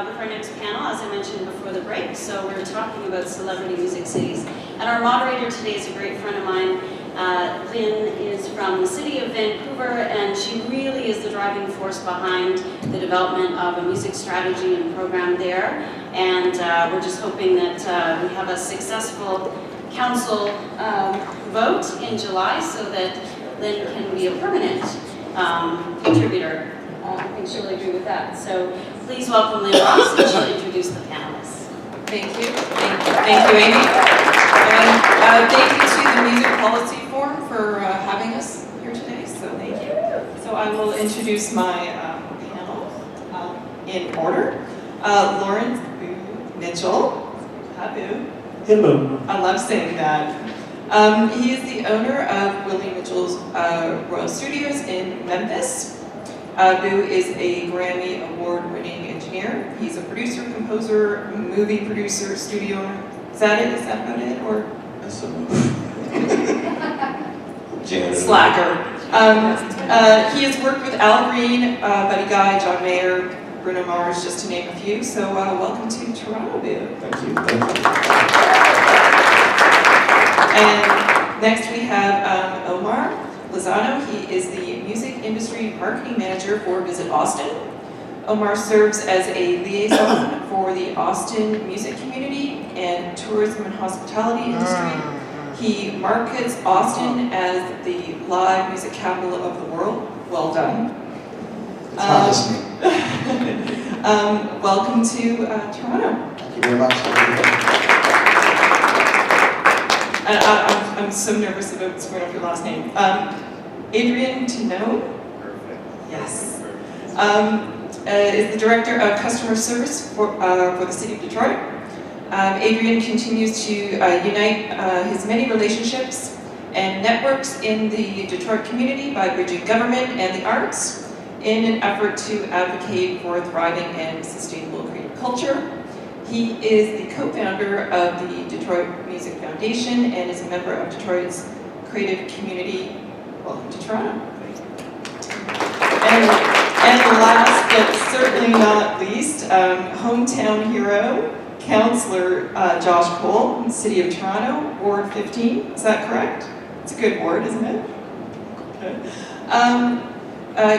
with our next panel, as I mentioned before the break. So we're talking about celebrity music cities. And our moderator today is a great friend of mine. Lynn is from the city of Vancouver, and she really is the driving force behind the development of a music strategy and program there. And we're just hoping that we have a successful council vote in July so that Lynn can be a permanent contributor. I think she'll agree with that. So please welcome Lynn Ross, and she'll introduce the panelists. Thank you. Thank you, Amy. And thank you to the Music Policy Forum for having us here today, so thank you. So I will introduce my panel in order. Lawrence Mitchell. Hi, Hello. I love saying that. He is the owner of Willie Mitchell's Rowe Studios in Memphis. Boo is a Grammy Award-winning engineer. He's a producer, composer, movie producer, studio owner. Is that it? Is that about it? Or That's a slacker. He has worked with Al Green, Buddy Guy, John Mayer, Bruno Mars, just to name a few. So welcome to Toronto, Boo. Thank you. And next we have Omar Lozano. He is the Music Industry Marketing Manager for Visit Austin. Omar serves as a liaison for the Austin music community and tourism and hospitality industry. He markets Austin as the live music capital of the world. Well done. Welcome to Toronto. Thank you very much. I'm so nervous about screwing up your last name. Adrian Tonon? Perfect. Yes. Is the Director of Customer Service for the City of Detroit. Adrian continues to unite his many relationships and networks in the Detroit community by bridging government and the arts in an effort to advocate for a thriving and sustainable creative culture. He is the co-founder of the Detroit Music Foundation and is a member of Detroit's creative community. Welcome to Toronto. And last but certainly not least, hometown hero, Councillor Josh Colle in the City of Toronto, Ward 15. Is that correct? It's a good ward, isn't it? Okay.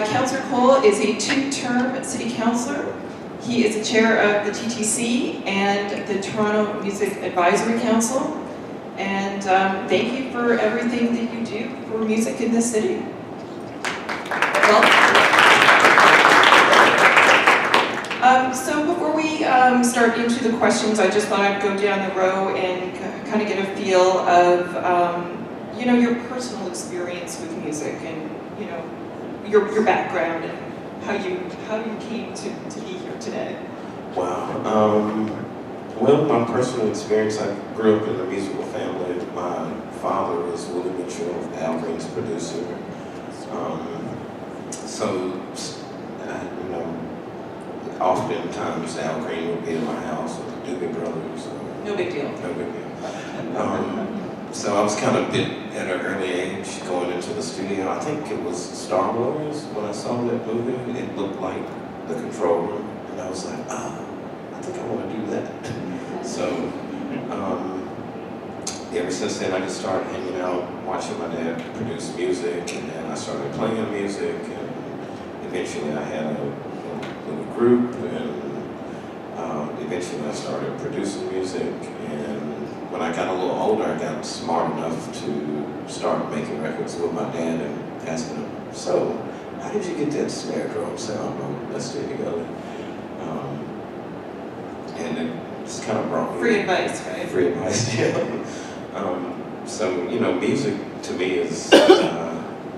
Councillor Colle is a two-term city councillor. He is the chair of the TTC and the Toronto Music Advisory Council. And thank you for everything that you do for music in this city. So before we start into the questions, I just thought I'd go down the row and kind of get a feel of, your personal experience with music and, your background and how you came to be here today. Wow. Well, my personal experience, I grew up in a musical family. My father was Willie Mitchell, Al Green's producer. Oftentimes Al Green would be in my house with the Doobie Brothers. No big deal. No big deal. So I was kind of bit at an early age going into the studio. I think it was Star Wars when I saw that movie. It looked like the control room, and I was like, I think I want to do that. So ever since then, I just started hanging out, watching my dad produce music, and then I started playing music, and eventually I had a little group, and eventually I started producing music. And when I got a little older, I got smart enough to start making records with my dad and asking him, so how did you get that snare drum sound on Let's Stay Together? And it just kind of brought me... Free advice, right? Free advice, yeah. So, music to me is, I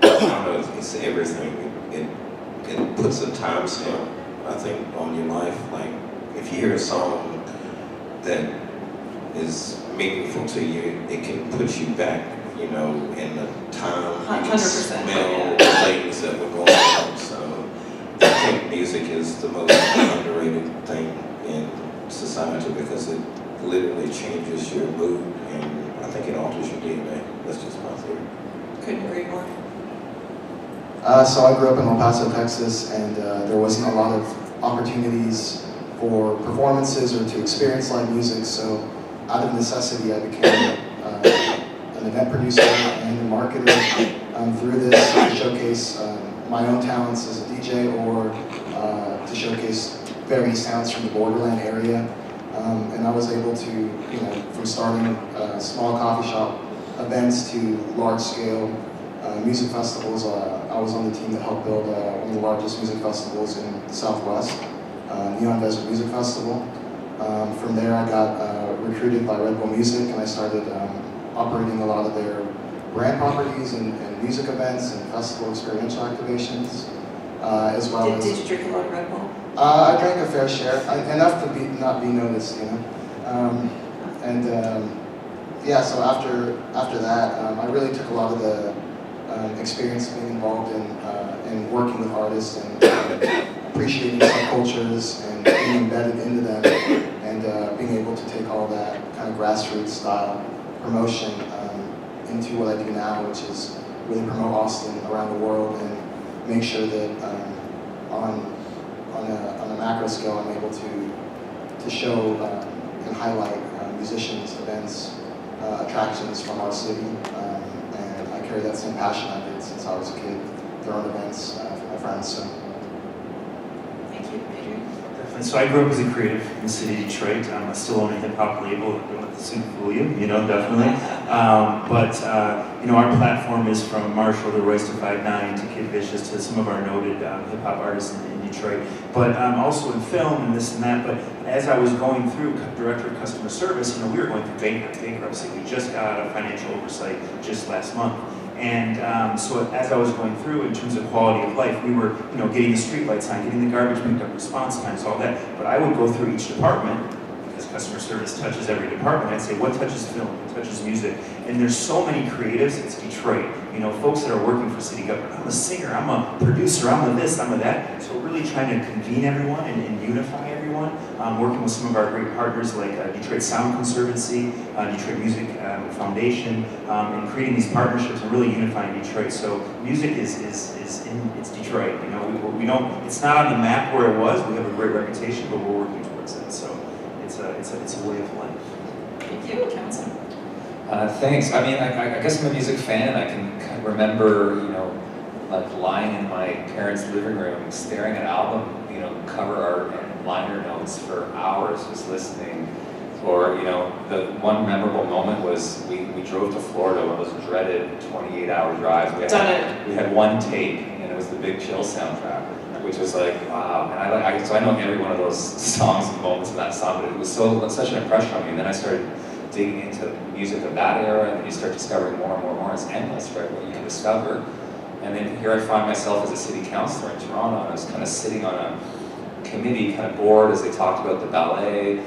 don't know, it's everything. It puts a timestamp, I think, on your life. Like, if you hear a song that is meaningful to you, it can put you back, in the time. 100%. You can smell things that were going on. So I think music is the most underrated thing in society because it literally changes your mood and I think it alters your DNA. That's just my theory. Couldn't agree more. So I grew up in El Paso, Texas, and there wasn't a lot of opportunities for performances or to experience live music. So out of necessity, I became an event producer and a marketer through this to showcase my own talents as a DJ or to showcase various talents from the borderland area. And I was able to, from starting small coffee shop events to large-scale music festivals. I was on the team that helped build one of the largest music festivals in the Southwest, Neon Desert Music Festival. From there, I got recruited by Red Bull Music, and I started operating a lot of their brand properties and music events and festival experiential activations, as well as... Did you drink a lot of Red Bull? I drank a fair share, enough to not be noticed, yeah, so after that, I really took a lot of the experience being involved in working with artists and appreciating subcultures and being embedded into them, and being able to take all that kind of grassroots style promotion into what I do now, which is really promote Austin around the world and make sure that on a macro scale, I'm able to show and highlight musicians, events, attractions from our city, and I carry that same passion I did since I was a kid, throwing events for my friends. So. Thank you, Adrian. Definitely. So I grew up as a creative in the city of Detroit. I still own a hip hop label. Don't let the suit fool you, definitely. Our platform is from Marshall to Royce to 5'9" to Kid Vicious to some of our noted hip hop artists in Detroit. But also in film and this and that. But as I was going through director of customer service, we were going through bankruptcy. We just got out of financial oversight just last month. And so as I was going through in terms of quality of life, we were, getting the street lights on, getting the garbage picked up, response times, all that. But I would go through each department, because customer service touches every department. I'd say, what touches film? What touches music? And there's so many creatives. It's Detroit. Folks that are working for city government. I'm a singer. I'm a producer. I'm a this. I'm a that. So we're really trying to convene everyone and unify everyone. Working with some of our great partners like Detroit Sound Conservancy, Detroit Music Foundation, and creating these partnerships and really unifying Detroit. So music is it's Detroit. We don't. It's not on the map where it was. We have a great reputation, but we're working towards it. So it's a way of life. Thank you, Council. Thanks. I mean, I guess I'm a music fan. I can remember, like lying in my parents' living room, staring at album, cover art and liner notes for hours, just listening. Or, the one memorable moment was we drove to Florida on those dreaded 28-hour drives. We had one tape, and it was the Big Chill soundtrack, which was like, wow. And so I know every one of those songs and moments in that song, but it was such an impression on me. And then I started digging into music of that era, and then you start discovering more and more and more. It's endless, right, what you can discover. And then here I find myself as a city councillor in Toronto, and I was kind of sitting on a committee, kind of bored as they talked about the ballet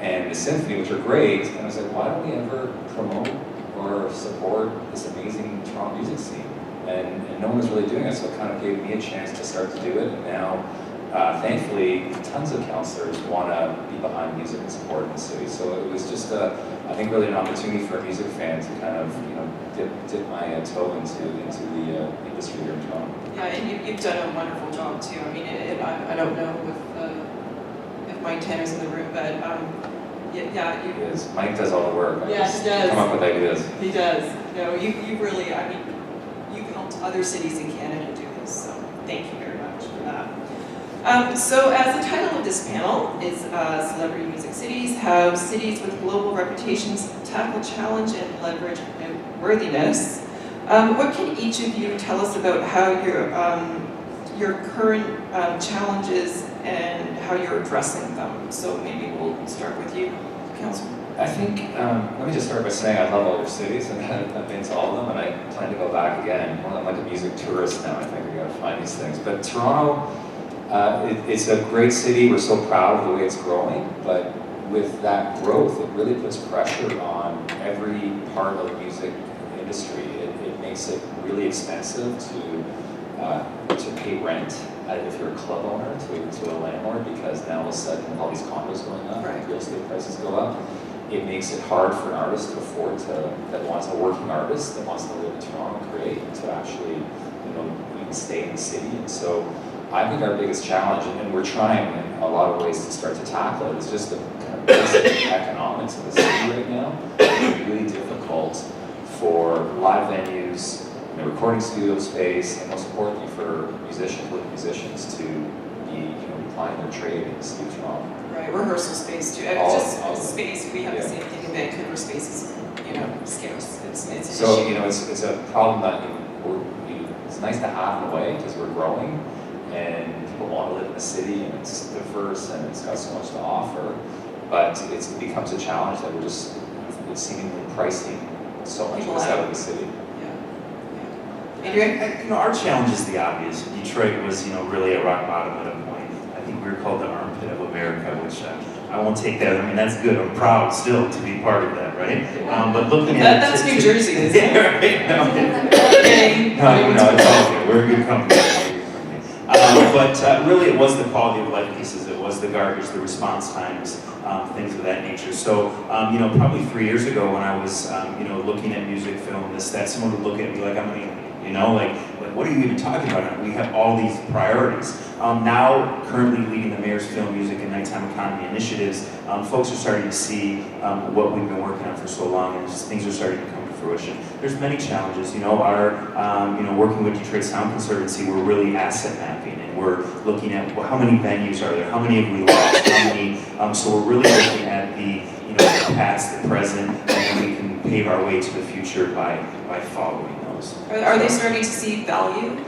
and the symphony, which are great. And I was like, why don't we ever promote or support this amazing Toronto music scene? And no one was really doing it, so it kind of gave me a chance to start to do it. And now, thankfully, tons of councillors want to be behind music and support in the city. So it was just, I think, really an opportunity for a music fan to kind of, dip my toe into the industry here in Toronto. Yeah, and you've done a wonderful job too. I mean, I don't know if Mike Tanner's in the room, but yeah, you. He is. Mike does all the work. Yes, he does. Come up with ideas. He does. No, you really. I mean, you've helped other cities in Canada do this. So thank you very much for that. So as the title of this panel is Celebrity Music Cities, how cities with global reputations tackle challenge and leverage worthiness. What can each of you tell us about how your current challenges and how you're addressing them? So maybe we'll start with you, Councillor. I think, let me just start by saying I love all your cities, and I've been to all of them, and I plan to go back again. I'm like a music tourist now. I think we got to find these things. But Toronto, it's a great city. We're so proud of the way it's growing, but with that growth, it really puts pressure on every part of the music industry. It makes it really expensive to pay rent if you're a club owner to a landlord, because now all of a sudden all these condos going up, right. Real estate prices go up. It makes it hard for an artist to afford that wants a working artist that wants to live in Toronto and create, to actually even stay in the city. And so I think our biggest challenge, and we're trying in a lot of ways to start to tackle it, is just the kind of basic economics of the city right now. It's really difficult for live venues, recording studio space, and most importantly for musicians to be applying their trade in the city of Toronto. Right, rehearsal space too. All Space. We have the same thing in Vancouver. Space is scarce. It's an So issue. it's a problem that it's nice to have in a way because we're growing and people want to live in the city and it's diverse and it's got so much to offer, but it becomes a challenge that we're seemingly pricing so much of us out of the city. Adrian? Our challenge is the obvious. Detroit was, really at rock bottom at a point. I think we were called the armpit of America, which I won't take that. I mean, that's good. I'm proud still to be part of that, right? But looking at That's New Jersey, isn't it? Right? No, Okay. it's all good. We're a good company. But really, it was the quality of life pieces. It was the garbage, the response times, things of that nature. So, probably 3 years ago when I was, looking at music, film, this, that, someone would look at me like I'm an alien. Like what are you even talking about? We have all these priorities. Now, currently leading the Mayor's Film, Music, and Nighttime Economy initiatives, folks are starting to see what we've been working on for so long, and things are starting to come to fruition. There's many challenges. Our working with Detroit Sound Conservancy, we're really asset mapping, and we're looking at how many venues are there, how many have we lost, how many. So we're really looking at the past, the present, and then we can pave our way to the future by following. Are they starting to see value?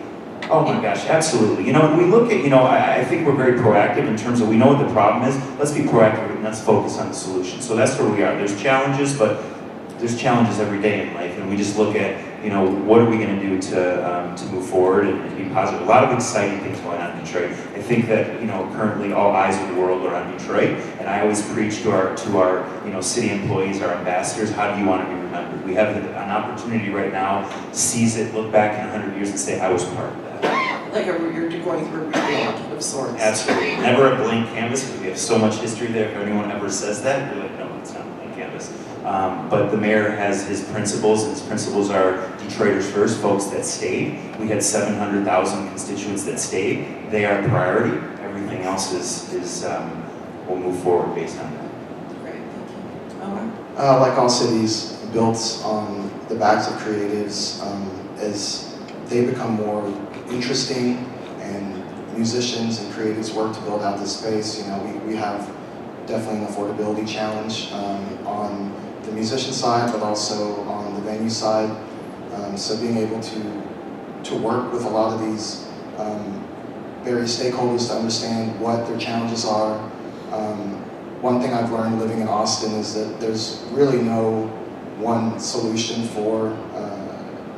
Oh my gosh, absolutely. We look at, I think we're very proactive in terms of we know what the problem is. Let's be proactive and let's focus on the solution. So that's where we are. There's challenges, but there's challenges every day in life, and we just look at, what are we going to do to move forward and be positive. A lot of exciting things going on in Detroit. I think that, currently all eyes of the world are on Detroit, and I always preach to our city employees, our ambassadors, how do you want to be remembered? We have an opportunity right now, seize it, look back in 100 years and say, I was part of that. Like you're going through a revamp of sorts. Absolutely. Never a blank canvas, because we have so much history there. If anyone ever says that, we're like, no, it's not a blank canvas. But the mayor has his principles, and his principles are Detroiters first, folks that stayed. We had 700,000 constituents that stayed. They are priority. Everything else is we'll move forward based on that. Great, thank you. Omar? Like all cities, built on the backs of creatives, as they become more interesting and musicians and creatives work to build out this space, we have definitely an affordability challenge on the musician side, but also on the venue side. So being able to work with a lot of these various stakeholders to understand what their challenges are. One thing I've learned living in Austin is that there's really no one solution for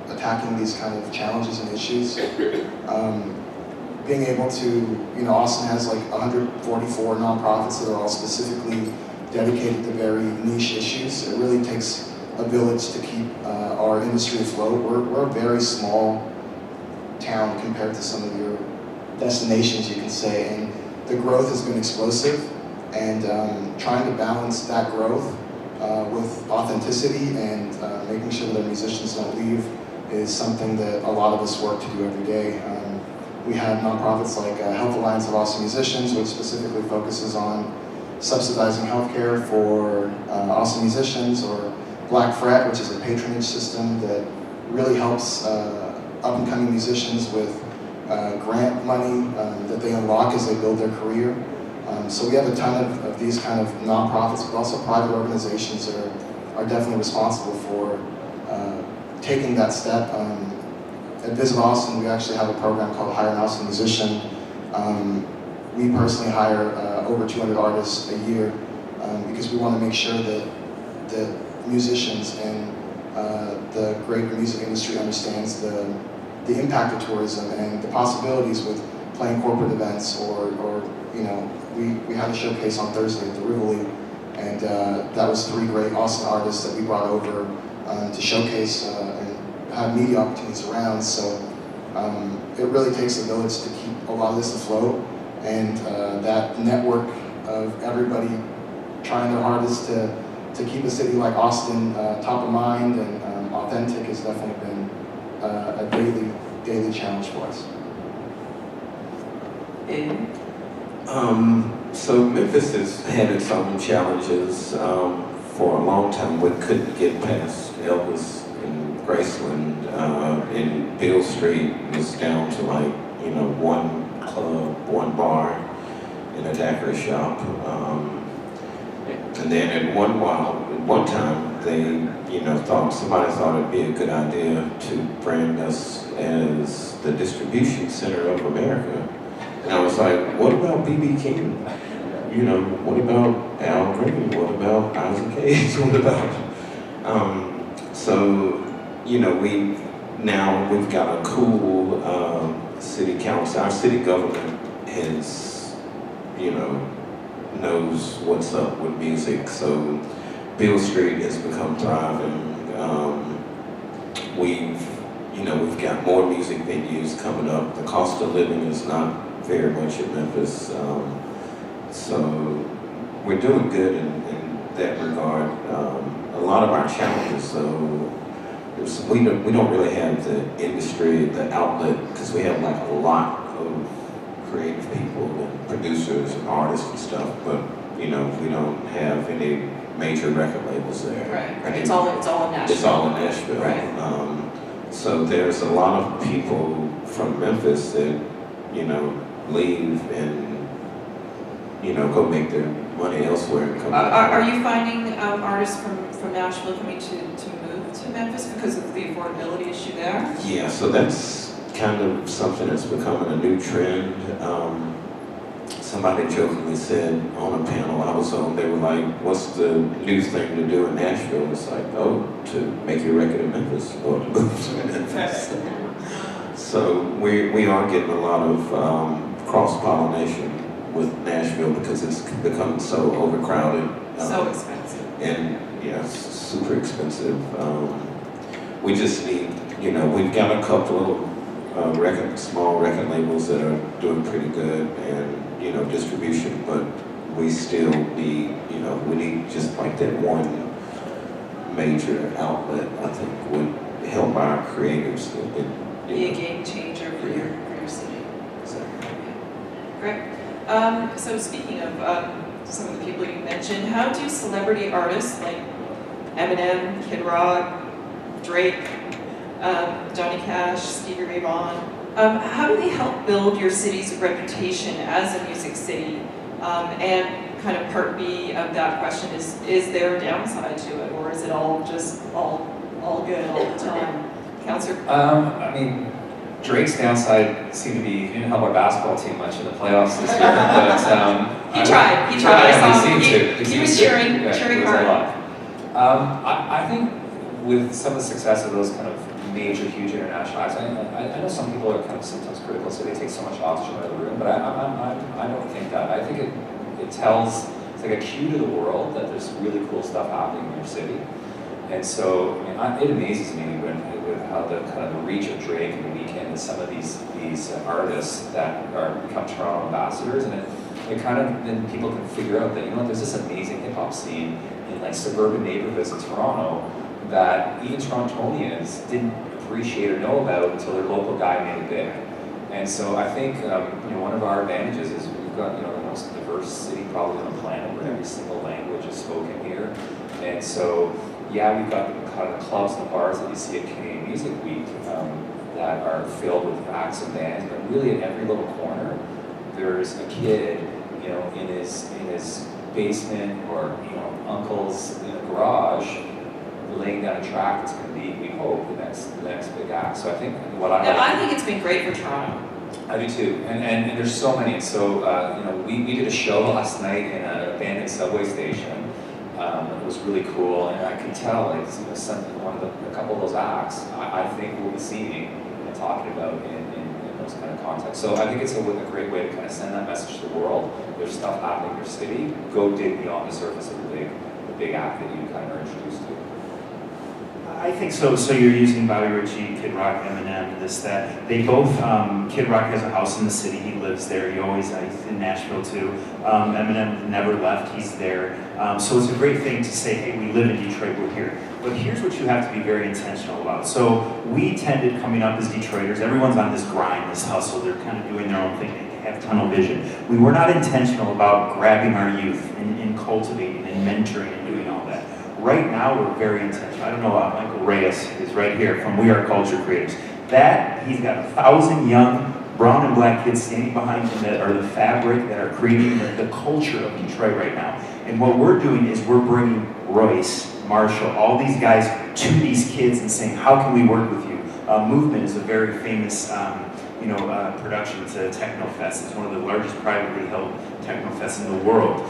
attacking these kind of challenges and issues. Being able to, Austin has like 144 nonprofits that are all specifically dedicated to very niche issues. It really takes a village to keep our industry afloat. We're a very small town compared to some of your destinations, you can say, and the growth has been explosive, and trying to balance that growth with authenticity and making sure that our musicians don't leave is something that a lot of us work to do every day. We have nonprofits like Health Alliance of Austin Musicians, which specifically focuses on subsidizing healthcare for Austin musicians, or Black Fret, which is a patronage system that really helps up-and-coming musicians with grant money that they unlock as they build their career. So we have a ton of these kind of nonprofits, but also private organizations that are definitely responsible for taking that step. At Visit Austin, we actually have a program called Hire an Austin Musician. We personally hire over 200 artists a year because we want to make sure that musicians and the greater music industry understands the impact of tourism and the possibilities with playing corporate events, or we had a showcase on Thursday at the Rivoli, and that was 3 great Austin artists that we brought over to showcase and have media opportunities around. So it really takes a village to keep a lot of this afloat, and that network of everybody trying their hardest to keep a city like Austin top of mind and authentic has definitely been a daily challenge for us. So Memphis has had its own challenges. For a long time, we couldn't get past Elvis and Graceland. In Beale Street was down to like, one club, one bar, and a daiquiri shop. And then at one time, they, somebody thought it'd be a good idea to brand us as the distribution center of America. And I was like, what about B.B. King? What about Al Green? What about Isaac Hayes? What about? We've got a cool city council. Our city government has, knows what's up with music. So Beale Street has become thriving. We've got more music venues coming up. The cost of living is not very much in Memphis. So we're doing good in that regard. A lot of our challenges, though, we don't really have the industry, the outlet, because we have like a lot of creative people and producers and artists and stuff, but we don't have any major record labels there. Right. It's all in Nashville. It's all in Nashville. Right. So there's a lot of people from Memphis that leave and go make their money elsewhere. And come Are you finding artists from Nashville coming to move to Memphis because of the affordability issue there? Yeah, so that's kind of something that's becoming a new trend. Somebody jokingly said on a panel I was on, they were like, what's the new thing to do in Nashville? It's like, to make your record in Memphis or to move to Memphis. So we are getting a lot of cross-pollination with Nashville because it's become so overcrowded. So expensive. And it's super expensive. We just need, we've got a couple of small record labels that are doing pretty good and, distribution, but we still need, we need just like that one major outlet, I think would help our creatives. Be a game changer for your city. So. Great. So speaking of some of the people you mentioned, how do celebrity artists like Eminem, Kid Rock, Drake, Johnny Cash, Stevie Ray Vaughan, how do they help build your city's reputation as a music city? And kind of part B of that question is there a downside to it, or is it all just all good all the time? Councillor? Drake's downside seemed to be he didn't help our basketball team much in the playoffs this year, but He tried. He was cheering hard. I think with some of the success of those kind of major, huge international acts, I know some people are kind of sometimes critical, so they take so much oxygen out of the room, but I don't think that. I think it tells, it's like a cue to the world that there's really cool stuff happening in your city. And so, it amazes me with how the kind of the reach of Drake and The Weeknd and some of these artists that become Toronto ambassadors, and it kind of, then people can figure out that, there's this amazing hip hop scene in like suburban neighborhoods in Toronto that even Torontonians didn't appreciate or know about until their local guy made it big. And so I think, one of our advantages is we've got, the most diverse city probably on the planet where every single language is spoken here. And so, yeah, we've got kind of clubs and bars that you see at Canadian Music Week that are filled with acts and bands, but really in every little corner, there's a kid, in his basement or uncle's in a garage, laying down a track that's going to be, we hope, the next big act. So I think I think it's been great for Toronto. I do too, and there's so many. So we did a show last night in an abandoned subway station. It was really cool, and I could tell it's a couple of those acts I think we'll be seeing and talking about in those kind of contexts. So I think it's a great way to kind of send that message to the world. There's stuff happening in your city. Go dig beyond the surface of the big act that you kind of are introduced to. I think so. So you're using Bobby Ritchie, Kid Rock, Eminem, that. They both, Kid Rock has a house in the city. He lives there. He's in Nashville too. Eminem never left. He's there. So it's a great thing to say, hey, we live in Detroit, we're here. But here's what you have to be very intentional about. So we tended coming up as Detroiters, everyone's on this grind, this hustle. They're kind of doing their own thing. They have tunnel vision. We were not intentional about grabbing our youth and cultivating and mentoring and doing all that. Right now, we're very intentional. I don't know, Michael Reyes is right here from We Are Culture Creators. That, he's got 1,000 young brown and black kids standing behind him that are the fabric, that are creating the culture of Detroit right now. And what we're doing is we're bringing Royce, Marshall, all these guys to these kids and saying, how can we work with you? Movement is a very famous production. It's a techno fest. It's one of the largest privately held techno fests in the world.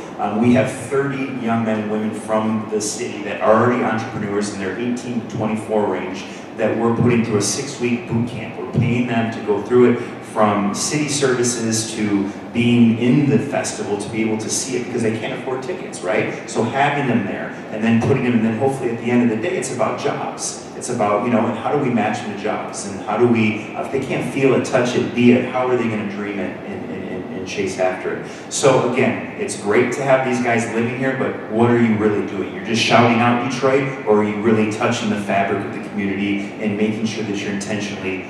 We have 30 young men and women from the city that are already entrepreneurs in their 18 to 24 range that we're putting through a 6-week boot camp. We're paying them to go through it, from city services to being in the festival, to be able to see it, because they can't afford tickets, right? So having them there and then putting them, and then hopefully at the end of the day, it's about jobs. It's about, and how do we match them to jobs? And how do we, if they can't feel it, touch it, be it, how are they going to dream it and chase after it? So again, it's great to have these guys living here, but what are you really doing? You're just shouting out Detroit, or are you really touching the fabric of the community and making sure that you're intentionally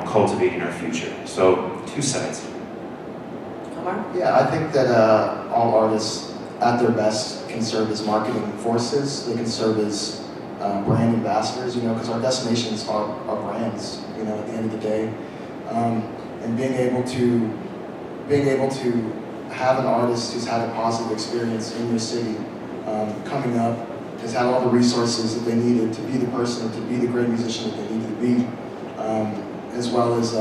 cultivating our future? So, two sides. Omar? Yeah, I think that all artists at their best can serve as marketing forces. They can serve as brand ambassadors, because our destinations are brands, at the end of the day. And being able to have an artist who's had a positive experience in your city, coming up, has had all the resources that they needed to be the person, to be the great musician that they needed to be, as well as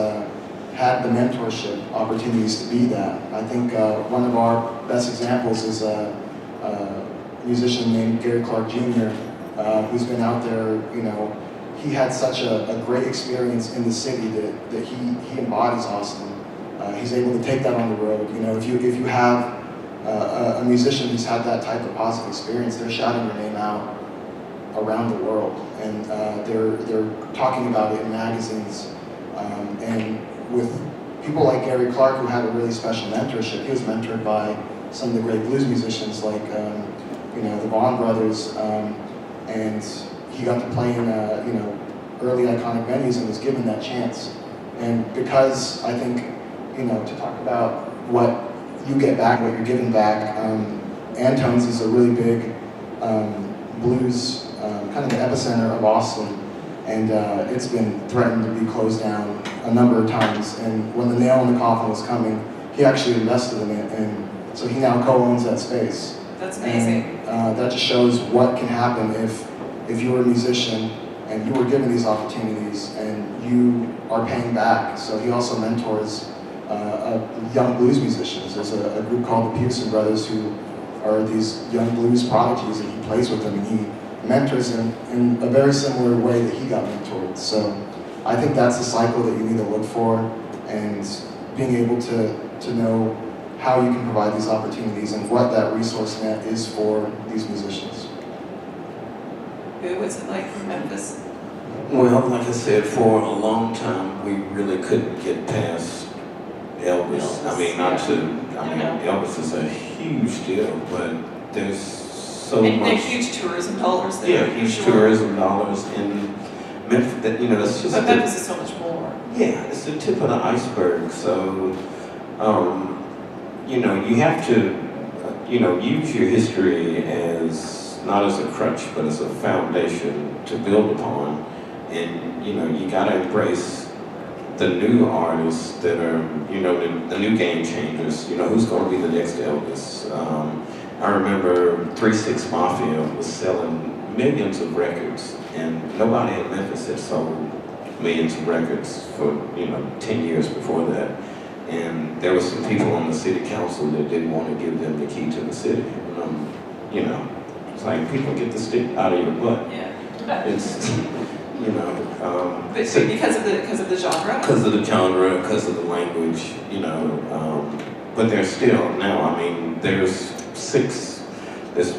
had the mentorship opportunities to be that. I think one of our best examples is a musician named Gary Clark Jr., who's been out there. He had such a great experience in the city that he embodies Austin. He's able to take that on the road. If you have a musician who's had that type of positive experience, they're shouting your name out around the world, and they're talking about it in magazines. And with people like Gary Clark, who had a really special mentorship, he was mentored by some of the great blues musicians like the Vaughan brothers, and he got to play in early iconic venues and was given that chance. And because I think to talk about what you get back, what you're giving back, Antone's is a really big blues kind of the epicenter of Austin. And it's been threatened to be closed down a number of times. And when the nail in the coffin was coming, he actually invested in it, and so he now co-owns that space. That's amazing. And that just shows what can happen if you were a musician and you were given these opportunities and you are paying back. So he also mentors young blues musicians. There's a group called the Pearson Brothers who are these young blues prodigies, and he plays with them, and he mentors them in a very similar way that he got mentored. So I think that's the cycle that you need to look for, and being able to know how you can provide these opportunities and what that resource net is for these musicians. Who was it like from Memphis? Well, like I said, for a long time, we really couldn't get past Elvis. Elvis is a huge deal, but there's so and much. Huge tourism dollars there. Yeah, huge tourism dollars in Memphis. That's just. But Memphis is so much more. Yeah, it's the tip of the iceberg. So, you have to, use your history as not as a crutch, but as a foundation to build upon. And you gotta embrace the new artists that are, the new game changers. Who's going to be the next Elvis? I remember 3-6 Mafia was selling millions of records, and nobody in Memphis had sold millions of records for 10 years before that. And there were some people on the city council that didn't want to give them the key to the city. It's like, people get the stick out of your butt. Yeah. It's but because of the genre? Because of the genre, because of the language, but there's still now, there's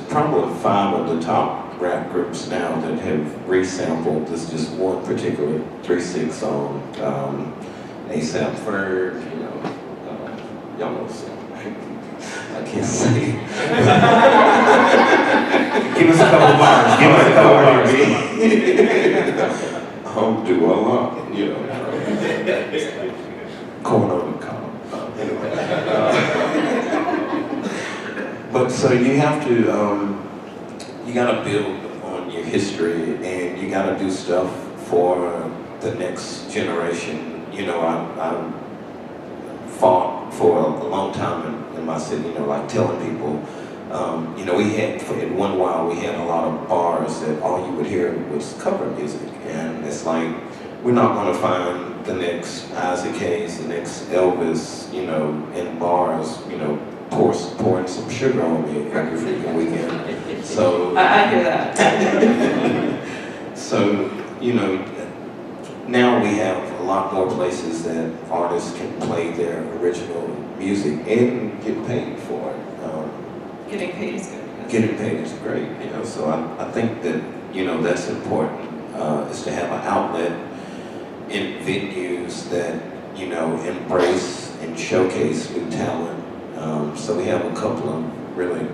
probably 5 of the top rap groups now that have resampled this just one particular 3-6 song, ASAP Ferg, y'all know the song, right? I can't say. Give us a couple bars. Do a lot, Corn on the cob. Anyway. But so you have to, you gotta build on your history, and you gotta do stuff for the next generation. You know, I fought for a long time in my city, you know, like telling people, you know, we had, for one while, we had a lot of bars that all you would hear was cover music. And it's like, we're not gonna find the next Isaac Hayes, the next Elvis, you know, in bars, you know, pouring some sugar on me every freaking weekend. So I hear that. So, you know, now we have a lot more places that artists can play their original music and get paid for it. Getting paid is good. Yes. Getting paid is great, you know, so I think that, you know, that's important, is to have an outlet in venues that, you know, embrace and showcase new talent. So we have a couple of really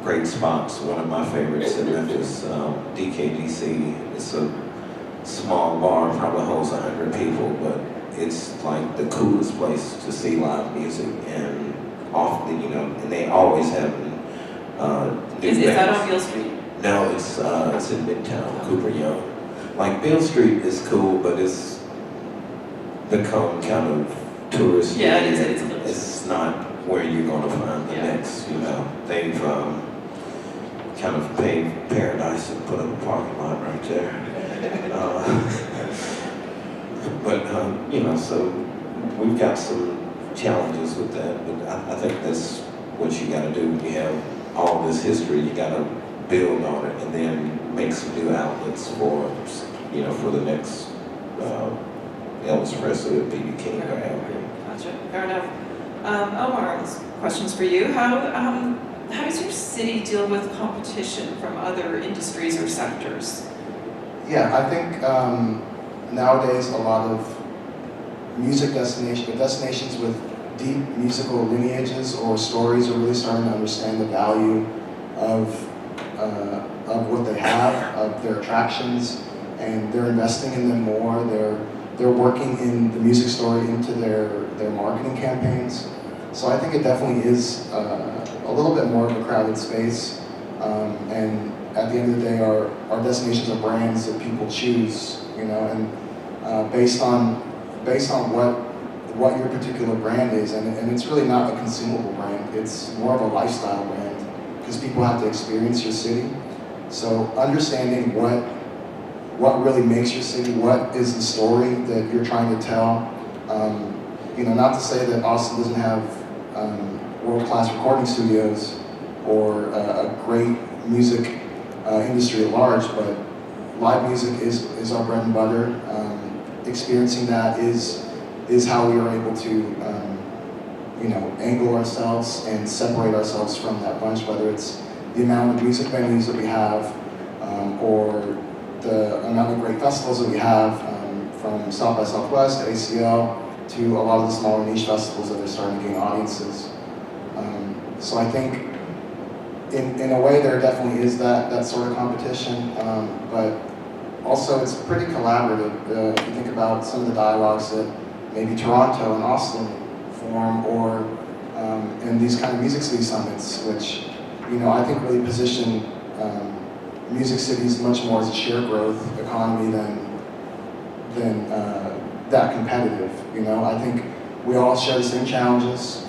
great spots. One of my favorites in Memphis, DKDC. It's a small bar, probably holds 100 people, but it's like the coolest place to see live music, and often, you know, and they always have new Is that bands. on Beale Street? No, it's in Midtown, Cooper Young. Like Beale Street is cool, but it's become kind of touristy. Yeah, it is. It's not where you're gonna find the Yeah. next, you know. They've kind of paved paradise and put up a parking lot right there. But you know, so we've got some challenges with that, but I think that's what you gotta do. You have all this history, you gotta build on it, and then make some new outlets for, you know, for the next Elvis Presley or B.B. King or whatever. Gotcha. Fair enough. Omar, this question's for you. How does your city deal with competition from other industries or sectors? Yeah, I think nowadays a lot of music destinations with deep musical lineages or stories are really starting to understand the value of what they have, of their attractions, and they're investing in them more. They're working in the music story into their marketing campaigns. So I think it definitely is a little bit more of a crowded space. And at the end of the day, our destinations are brands that people choose, you know, and based on what your particular brand is, and it's really not a consumable brand. It's more of a lifestyle brand because people have to experience your city. So understanding what really makes your city, what is the story that you're trying to tell. You know, not to say that Austin doesn't have world-class recording studios or a great music industry at large, but live music is our bread and butter. Experiencing that is how we are able to, you know, angle ourselves and separate ourselves from that bunch, whether it's the amount of music venues that we have, or the amount of great festivals that we have, from South by Southwest to ACL to a lot of the smaller niche festivals that are starting to gain audiences. So I think in a way there definitely is that sort of competition, but also it's pretty collaborative. If you think about some of the dialogues that maybe Toronto and Austin form, or in these kind of music city summits, which, you know, I think really position music cities much more as a shared growth economy than that competitive. You know, I think we all share the same challenges,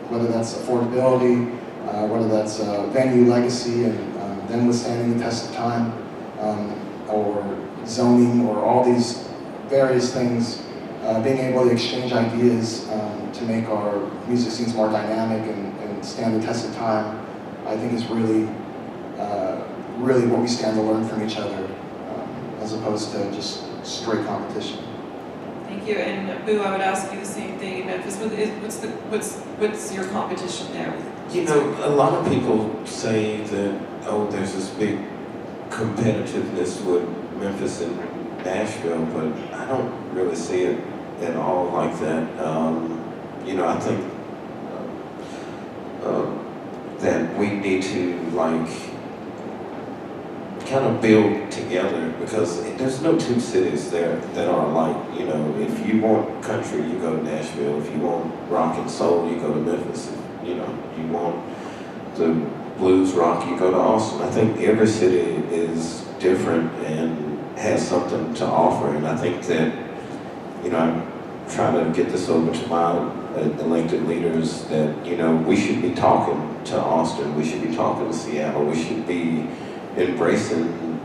whether that's affordability, whether that's venue legacy and them withstanding the test of time, or zoning, or all these various things. Being able to exchange ideas to make our music scenes more dynamic and stand the test of time, I think is really what we stand to learn from each other, as opposed to just straight competition. Thank you. And Boo, I would ask you the same thing in Memphis. What's your competition there? You know, a lot of people say that, oh, there's this big competitiveness with Memphis and Nashville, but I don't really see it at all like that. You know, I think that we need to, like, kind of build together, because there's no two cities there that are alike. You know, if you want country, you go to Nashville. If you want rock and soul, you go to Memphis. If, you know, you want the blues rock, you go to Austin. I think every city is different and has something to offer, and I think that, you know, I'm trying to get this over to my elected leaders that, you know, we should be talking to Austin, we should be talking to Seattle, we should be embracing,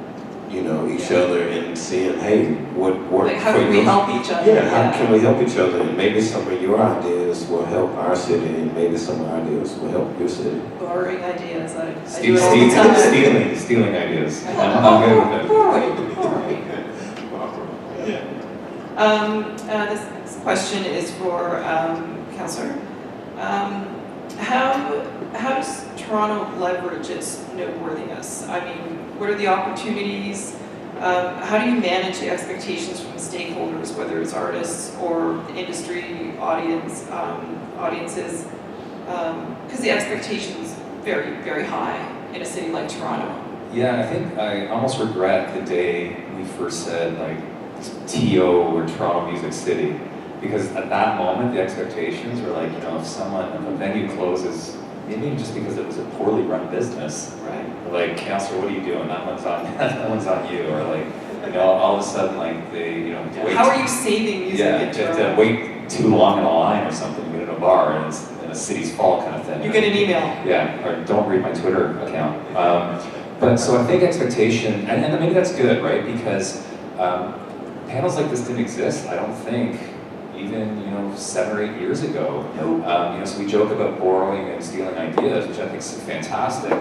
you know, each other and seeing, hey, what Like, how can we help each other? Yeah, how can we help each other? And maybe some of your ideas will help our city, and maybe some of our ideas will help your city. Borrowing ideas, I do it all the time. Stealing ideas. I'm good with it. Borrowing. This question is for Councillor. How does Toronto leverage its noteworthiness? I mean, what are the opportunities? How do you manage the expectations from stakeholders, whether it's artists or the industry audiences? Because the expectations very, very high in a city like Toronto. Yeah, I think I almost regret the day we first said, like, TO or Toronto Music City, because at that moment the expectations were like, you know, if a venue closes, maybe just because it was a poorly run business, Right. like, Councillor, what are you doing? That one's on you, or like, you know, all of a sudden, like, wait. How are you saving music Yeah, in you have Toronto? to wait too long in a line or something, you get in a bar and it's in a city's fault kind of thing. You get an email. Yeah, or don't read my Twitter account. But so I think expectation, and maybe that's good, right? Because panels like this didn't exist, I don't think, even, you know, 7 or 8 years ago. Nope. You know, so we joke about borrowing and stealing ideas, which I think is fantastic.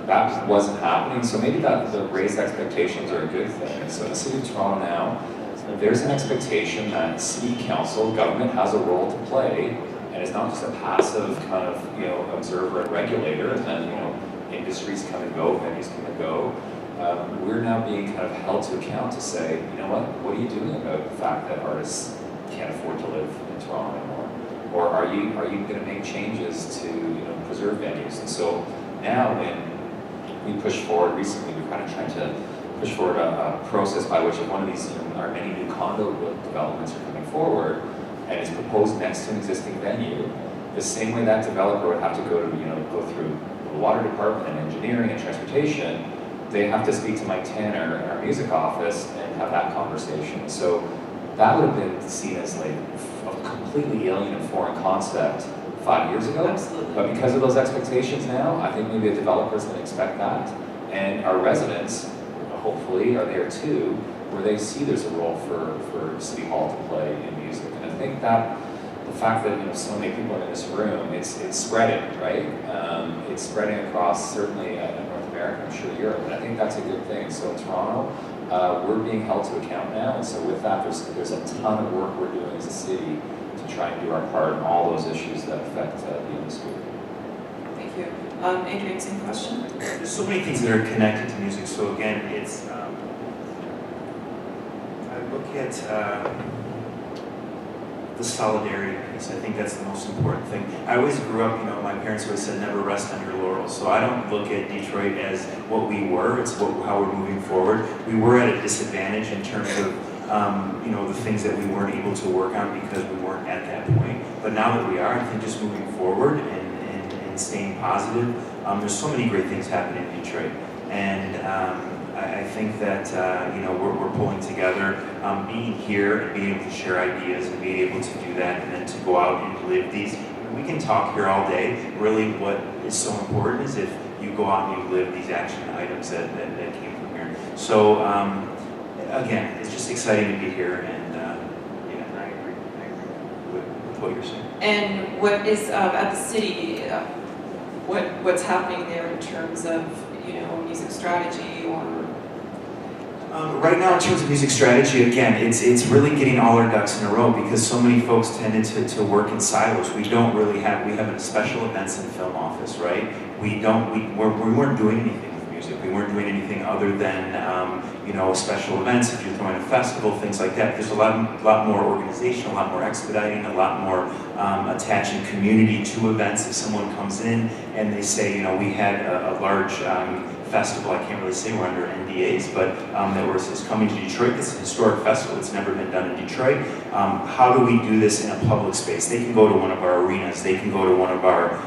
That wasn't happening, so maybe that the raised expectations are a good thing. So in the City of Toronto now, there's an expectation that City Council, government has a role to play, and it's not just a passive kind of, you know, observer and regulator, and then, you know, industries come and go, venues come and go. We're now being kind of held to account to say, you know what are you doing about the fact that artists can't afford to live in Toronto anymore? Or are you going to make changes to, you know, preserve venues? And so now when we push forward, recently we're kind of trying to push forward a process by which if one of these, you know, our many new condo developments are coming forward and is proposed next to an existing venue, the same way that developer would have to go through the water department and engineering and transportation, they have to speak to Mike Tanner in our music office and have that conversation. So that would have been seen as like a completely alien and foreign concept 5 years ago. Absolutely. But because of those expectations now, I think maybe a developer's going to expect that. And our residents, hopefully, are there too, where they see there's a role for City Hall to play in music. And I think that the fact that, you know, so many people are in this room, it's spreading, right? It's spreading across certainly North America, I'm sure Europe, and I think that's a good thing. So in Toronto, we're being held to account now, and so with that, there's a ton of work we're doing as a city to try and do our part in all those issues that affect the industry. Thank you. Adrian, same question? There's so many things that are connected to music. So again, it's I look at the solidarity piece. I think that's the most important thing. I always grew up, you know, my parents always said never rest on your laurels. So I don't look at Detroit as what we were, it's how we're moving forward. We were at a disadvantage in terms of you know, the things that we weren't able to work on because we weren't at that point. But now that we are, I think just moving forward and staying positive, there's so many great things happening in Detroit. And I think that you know, we're pulling together, being here and being able to share ideas and being able to do that, and then to go out and live these. We can talk here all day. Really, what is so important is if you go out and you live these action items that came from here. So again, it's just exciting to be here, and yeah, I agree with what you're saying. And what is at the city? What's happening there in terms of, you know, music strategy or? Right now, in terms of music strategy, again, it's really getting all our ducks in a row because so many folks tended to work in silos. We have a special events and film office, right? We weren't doing anything with music. We weren't doing anything other than you know, special events. If you're throwing a festival, things like that. There's a lot more organization, a lot more expediting, a lot more attaching community to events. If someone comes in and they say, you know, we had a large festival, I can't really say we're under NDAs, but that is coming to Detroit. It's a historic festival. It's never been done in Detroit. How do we do this in a public space? They can go to one of our arenas. They can go to one of our,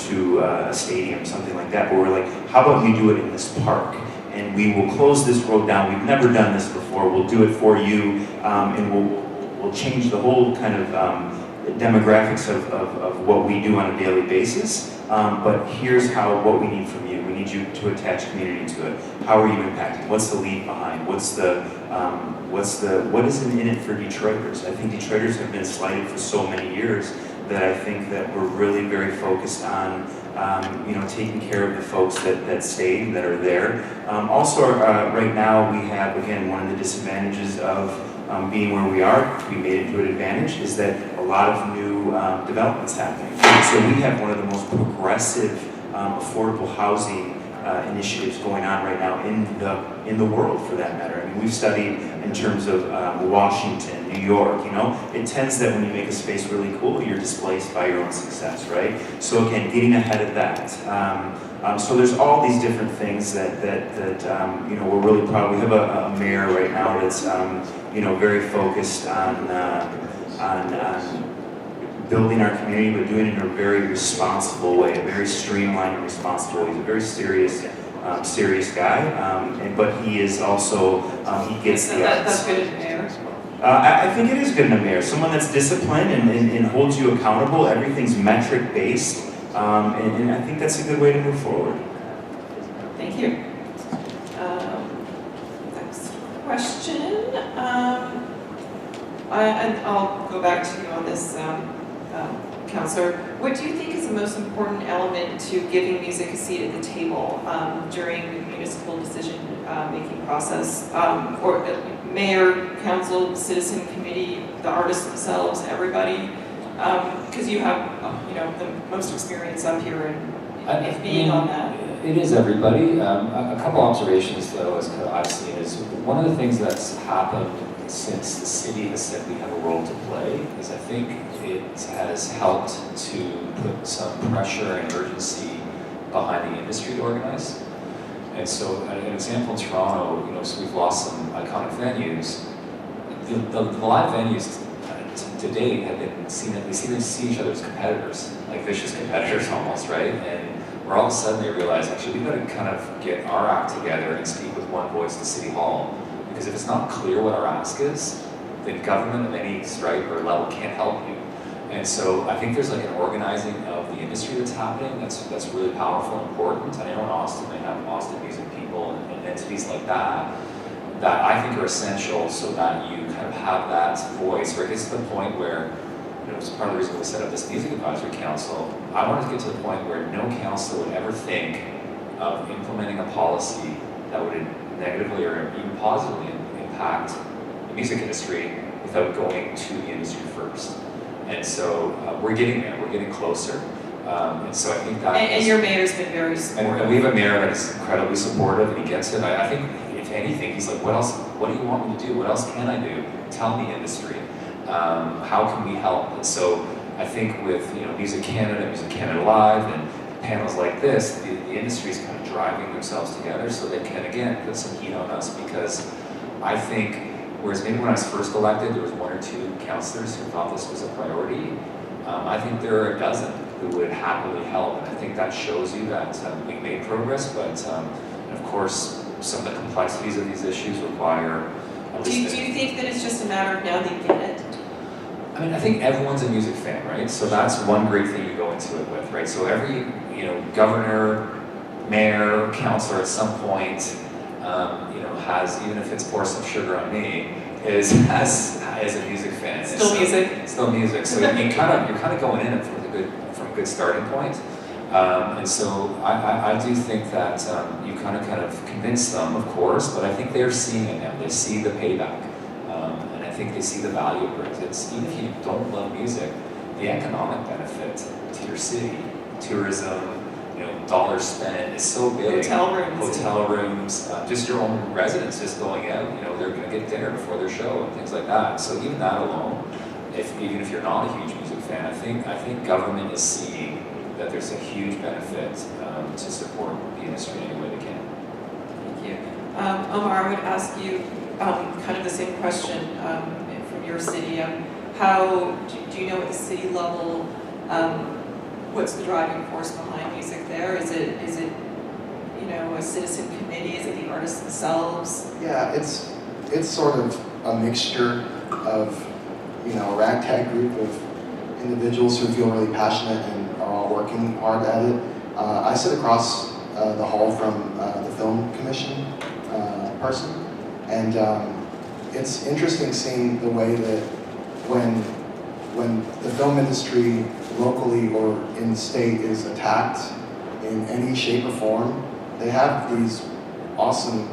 to a stadium, something like that. But we're like, how about you do it in this park? And we will close this road down. We've never done this before. We'll do it for you, and we'll change the whole kind of demographics of what we do on a daily basis. But here's what we need from you. We need you to attach community to it. How are you impacting? What's the lead behind? What is in it for Detroiters? I think Detroiters have been slighted for so many years that I think that we're really very focused on taking care of the folks that stay, that are there. Right now we have, again, one of the disadvantages of being where we are, we made it to an advantage, is that a lot of new developments happening. So we have one of the most progressive affordable housing initiatives going on right now in the world, for that matter. I mean, we've studied in terms of Washington, New York. It tends that when you make a space really cool, you're displaced by your own success, right? So again, getting ahead of that. So there's all these different things that we're really proud. We have a mayor right now that's very focused on building our community, but doing it in a very responsible way, a very streamlined and responsible way. He's a very serious guy, but he is also, he gets the That's good as a mayor. I think it is good in a mayor. Someone that's disciplined and holds you accountable. Everything's metric based, and I think that's a good way to move forward. Thank you. Next question. I'll go back to you on this, Councillor. What do you think is the most important element to giving music a seat at the table during the municipal decision-making process? Or mayor, council, citizen committee, the artists themselves, everybody? Because you have, the most experience up here in being on that. It is everybody. A couple observations, though, as I've seen, is one of the things that's happened since the city has said we have a role to play is I think it has helped to put some pressure and urgency behind the industry to organize. And so, an example in Toronto, so we've lost some iconic venues. The live venues to date have been seen, we see each other as competitors, like vicious competitors almost, right? And where all of a sudden they realize, actually, we've got to kind of get our act together and speak with one voice to City Hall. Because if it's not clear what our ask is, then government of any stripe or level can't help you. And so I think there's like an organizing of the industry that's happening that's really powerful and important. And I know in Austin they have Austin music people and entities like that I think are essential so that you kind of have that voice where it gets to the point where, it's part of the reason we set up this music advisory council. I wanted to get to the point where no council would ever think of implementing a policy that would negatively or even positively impact the music industry without going to the industry first. And so we're getting there, we're getting closer. And so I think that... And your mayor's been very supportive. And we have a mayor that is incredibly supportive and he gets it. I think, if anything, he's like, what else, what do you want me to do? What else can I do? Tell the industry. How can we help? And so I think with Music Canada Live, and panels like this, the industry is kind of driving themselves together so they can, again, put some heat on us because I think, whereas maybe when I was first elected, there was one or two councillors who thought this was a priority, I think there are a dozen who would happily help, and I think that shows you that we've made progress, but of course, some of the complexities of these issues require... Do you think that it's just a matter of now they get it? I mean, I think everyone's a music fan, right? So that's one great thing you go into it with, right? So every, governor, mayor, councillor at some point, has, even if it's pour some sugar on me, is a music fan. Still music. Still music. So you're kind of going in from a good starting point. And so I do think that you kind of convince them, of course, but I think they're seeing it now. They see the payback. And I think they see the value it brings. It's, even if you don't love music, the economic benefit to your city, tourism, dollars spent is so big. Hotel rooms, just your own residents just going out, they're going to get dinner before their show and things like that. So even that alone, even if you're not a huge music fan, I think government is seeing that there's a huge benefit to support the industry in any way they can. Thank you. Omar, I would ask you kind of the same question from your city. How do you know at the city level what's the driving force behind music there? Is it a citizen committee? Is it the artists themselves? Yeah, it's sort of a mixture of a ragtag group of individuals who feel really passionate and are all working hard at it. I sit across the hall from the film commission person, and it's interesting seeing the way that when the film industry locally or in state is attacked in any shape or form, they have these awesome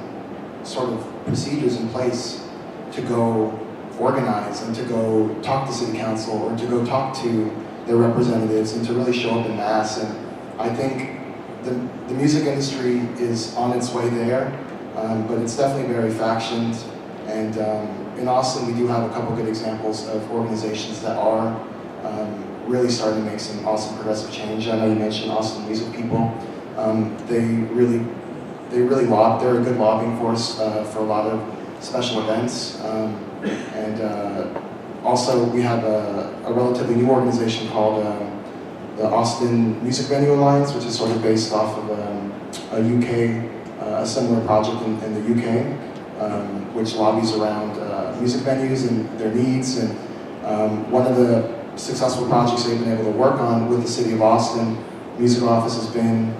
sort of procedures in place to go organize and to go talk to city council or to go talk to their representatives and to really show up in mass. And I think the music industry is on its way there, but it's definitely very factioned. And in Austin, we do have a couple good examples of organizations that are really starting to make some awesome progressive change. I know you mentioned Austin Music People. They're a good lobbying force for a lot of special events. Also we have a relatively new organization called the Austin Music Venue Alliance, which is sort of based off of a similar project in the UK, which lobbies around music venues and their needs. And one of the successful projects they've been able to work on with the City of Austin Music Office has been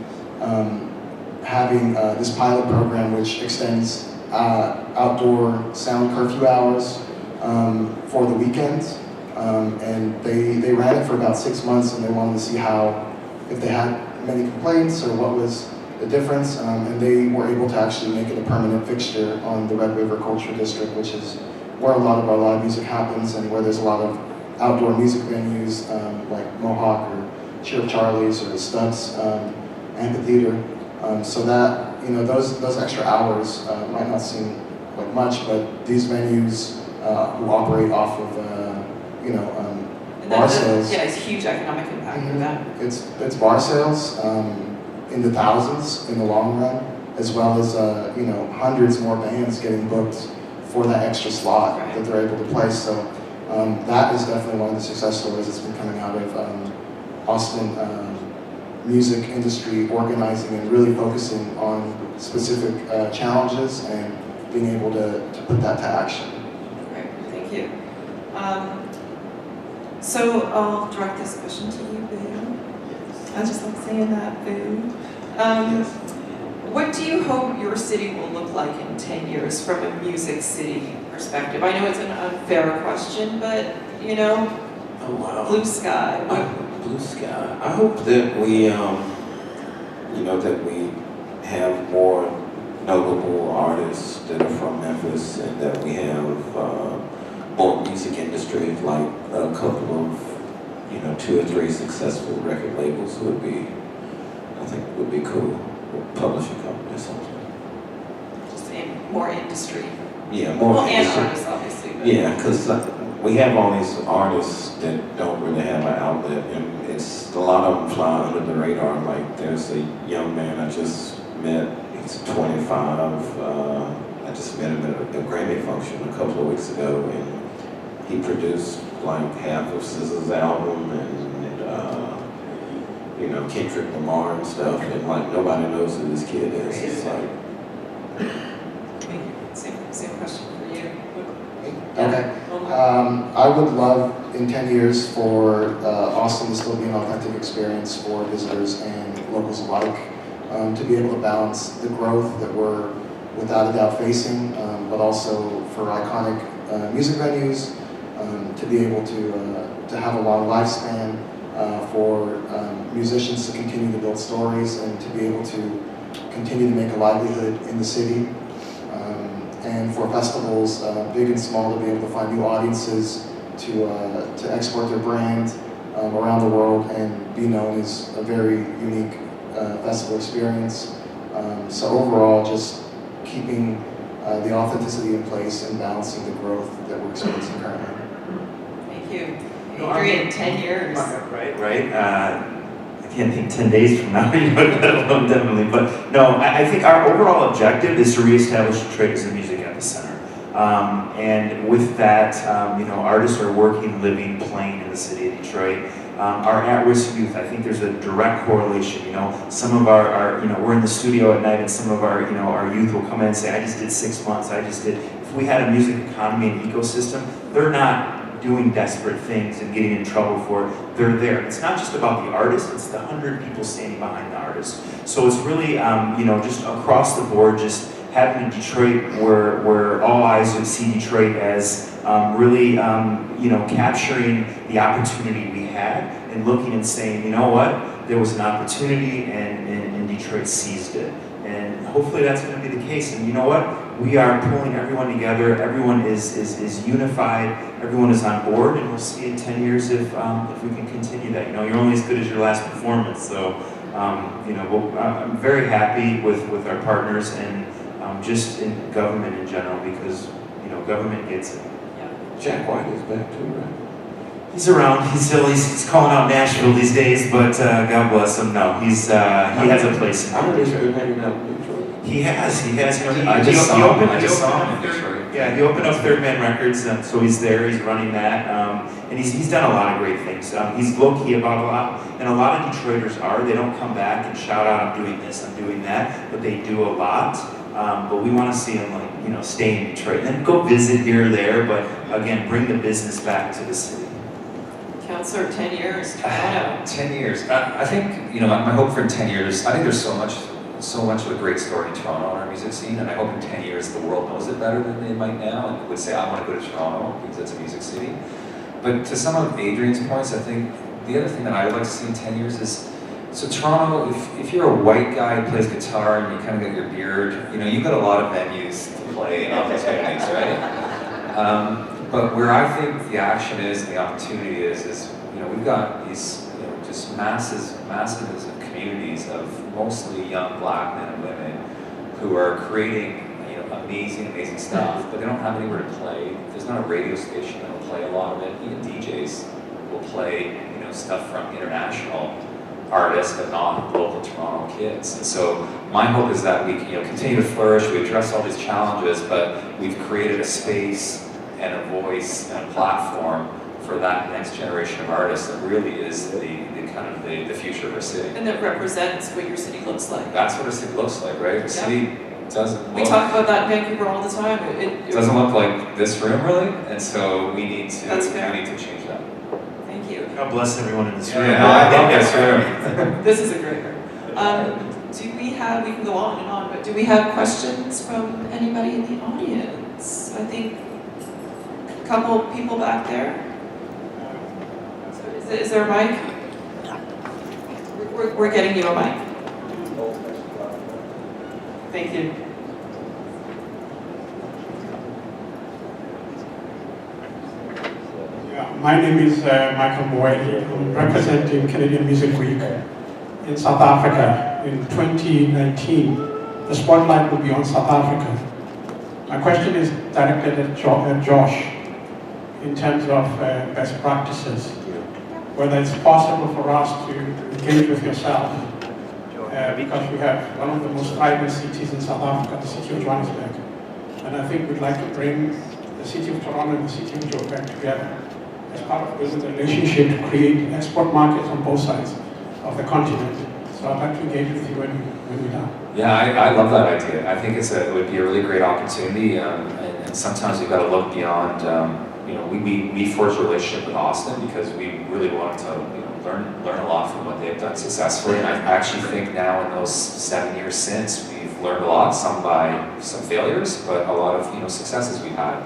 having this pilot program which extends outdoor sound curfew hours for the weekends. And they ran it for about 6 months, and they wanted to see if they had many complaints or what was the difference. And they were able to actually make it a permanent fixture on the Red River Cultural District, which is where a lot of our live music happens and where there's a lot of outdoor music venues like Mohawk or Cheer of Charlie's or the Studs Amphitheater. So that, those extra hours might not seem like much, but these venues who operate off of, bar sales. Yeah, it's huge economic impact for them. It's bar sales in the thousands in the long run, as well as, hundreds more bands getting booked for that extra slot that they're able to play. So that is definitely one of the success stories that's been coming out of Austin music industry organizing and really focusing on specific challenges and being able to put that to action. Great, thank you. So I'll direct this question to you, Boo. I just like saying that, Boo. What do you hope your city will look like in 10 years from a music city perspective? I know it's an unfair question, but Oh, wow. blue sky. Blue sky. I hope that we, that we have more notable artists that are from Memphis, and that we have more music industry, like a couple of, 2 or 3 successful record labels would be cool. Or publishing company or something. Just more industry. Yeah, more and industry. artists, obviously. But Yeah, because we have all these artists that don't really have an outlet, and a lot of them fly under the radar. Like there's a young man I just met, he's 25, I just met him at a Grammy function a couple of weeks ago, and he produced like half of SZA's album and Kendrick Lamar and stuff, and like nobody knows who this kid is. It's like, same question for you. Okay. I would love in 10 years for Austin to still be an authentic experience for visitors and locals alike, to be able to balance the growth that we're without a doubt facing, but also for iconic music venues, to be able to have a long lifespan, for musicians to continue to build stories and to be able to continue to make a livelihood in the city, and for festivals, big and small, to be able to find new audiences, to export their brand around the world and be known as a very unique festival experience. So overall, just keeping the authenticity in place and balancing the growth that we're experiencing currently. Thank you. Adrian, 10 years. Right. can't think 10 days from now, definitely. But no, I think our overall objective is to reestablish Detroit as a music epicenter. And with that, artists are working, living, playing in the city of Detroit. Our at-risk youth, I think there's a direct correlation. Some of our we're in the studio at night, and some of our youth will come in and say, I just did 6 months, I just did. If we had a music economy and ecosystem, they're not doing desperate things and getting in trouble for it. They're there. It's not just about the artist, it's the 100 people standing behind the artist. So it's really, just across the board, just having a Detroit where all eyes would see Detroit as really, capturing the opportunity we had and looking and saying, you know what, there was an opportunity and Detroit seized it. And hopefully that's going to be the case. And you know what? We are pulling everyone together. Everyone is unified. Everyone is on board, and we'll see in 10 years if we can continue that. You're only as good as your last performance. So, I'm very happy with our partners and just in government in general, because government gets it. Jack White is back too, right? He's around. He's calling out Nashville these days, but God bless him. No, he has a place in I heard he's Detroit. been hanging out in Detroit. He has. I just saw him in Detroit. Yeah, he opened up Third Man Records, so he's there. He's running that, and he's done a lot of great things. He's low key about a lot, and a lot of Detroiters are. They don't come back and shout out, "I'm doing this, I'm doing that," but they do a lot. But we want to see him stay in Detroit, and then go visit here or there. But again, bring the business back to the city. Councillor, 10 years, Toronto. 10 years. I think, my hope for 10 years, I think there's so much of a great story in Toronto on our music scene, and I hope in 10 years the world knows it better than they might now, and would say, I want to go to Toronto because it's a music city. But to some of Adrian's points, I think the other thing that I would like to see in 10 years is, so Toronto, if you're a white guy who plays guitar and you kind of got your beard, you've got a lot of venues to play and opportunities, right? But where I think the action is and the opportunity is we've got these just masses of communities of mostly young black men and women who are creating amazing stuff, but they don't have anywhere to play. There's not a radio station that will play a lot of it. Even DJs will play stuff from international artists, but not local Toronto kids. And so my hope is that we continue to flourish. We address all these challenges, but we've created a space and a voice and a platform for that next generation of artists that really is the future of our city. And that represents what your city looks like. That's what our city looks like, right? The city doesn't We talk about that in Vancouver all the time. It doesn't look like this room, really, and so we need to change that. Thank you. God bless everyone in this room. Yeah, I love this room. This is a great room. We can go on and on, but do we have questions from anybody in the audience? I think a couple people back there. So is there a mic? We're getting you a mic. Thank you. My name is Michael Moyle. I'm representing Canadian Music Week in South Africa in 2019. The spotlight will be on South Africa. My question is directed at Josh in terms of best practices. Whether it's possible for us to engage with yourself, because we have one of the most vibrant cities in South Africa, the city of Johannesburg. And I think we'd like to bring the city of Toronto and the city of Joburg together as part of building a relationship to create export markets on both sides of the continent. So I'd like to engage with you when we're done. Yeah, I love that idea. I think it would be a really great opportunity, and sometimes we've got to look beyond. We forged a relationship with Austin because we really wanted to learn a lot from what they've done successfully. And I actually think now in those 7 years since, we've learned a lot, some by some failures, but a lot of successes we've had.